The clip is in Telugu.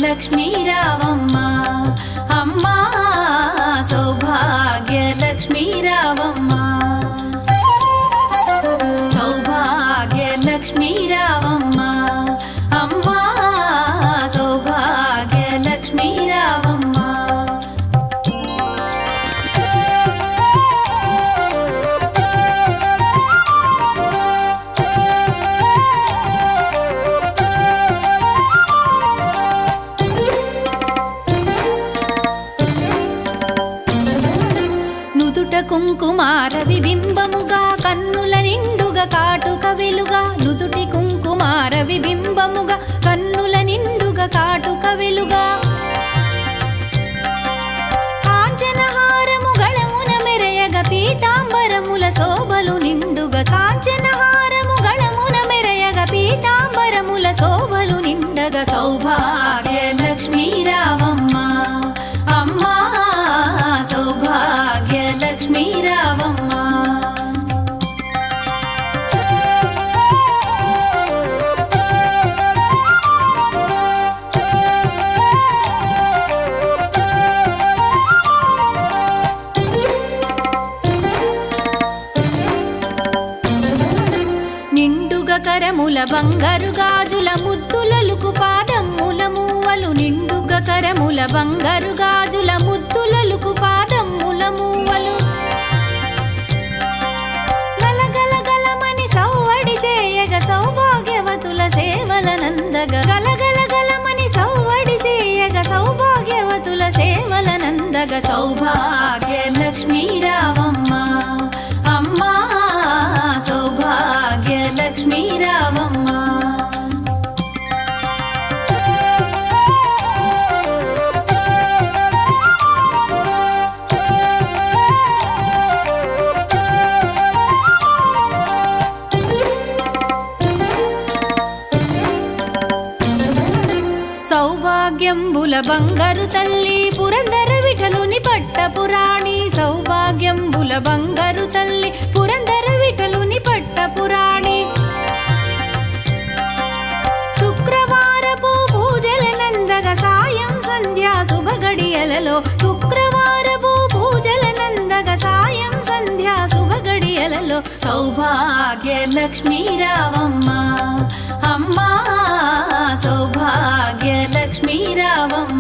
లక్ష్మీ రావమ్మ అమ్మ సౌభాగ్య లక్ష్మీ రావమ్మ సౌభాగ్య లక్ష్మీ రావమ్మ అమ్మ సౌభాగ్య లక్ష్మీ రావమ్మ కుంకుమార విబింబముగా కన్నుల నిండుగా కాటుక వెలుగా నుదుటి కుంకుమార విబింబముగా కన్నుల నిండుగా కాటుక వెలుగా కాంచనహారము గళమున మెరయగ పీతాంబరముల శోభలు నిండుగా కాంచనహారము గళమున మెరయగ పీతాంబరముల శోభలు నిండగా సౌభాగ్య లక్ష్మీ రావమ్మ అమ్మ సౌభాగ్య లక్ష్మీ రావమ్మ నిండుగా కరముల బంగారు గాజుల ముద్దులలుకు పాదమ్ముల మూవలు నిండుగా కరముల బంగారు గాజుల ముద్దులలుకు పాదమ్ముల మూవలు గలగలగలమని సౌవడి చేయగ సౌభాగ్యవతుల సేవల నందగ గలగలగలమని సౌవడి చేయగ సౌభాగ్యవతుల సేవల నందగ సౌభాగ్య లక్ష్మీ రావమ్మ అమ్మ సౌభాగ్య లక్ష్మీ రావమ్మ సౌభాగ్యంబుల బంగారు తల్లి పురందర విఠలుని పట్టపురాణి సౌభాగ్యంబుల బంగారు తల్లి పురందర విఠలుని పట్టపురాణి శుక్రవారపు పూజల నందగ సాయం సంధ్యా శుభగడియలలో శుక్రవారపు పూజల నందగ సాయం సంధ్యా శుభగడియలలో సౌభాగ్య లక్ష్మీ రావమ్మ అమ్మ సౌభాగ్య లక్ష్మీ రావమ్మ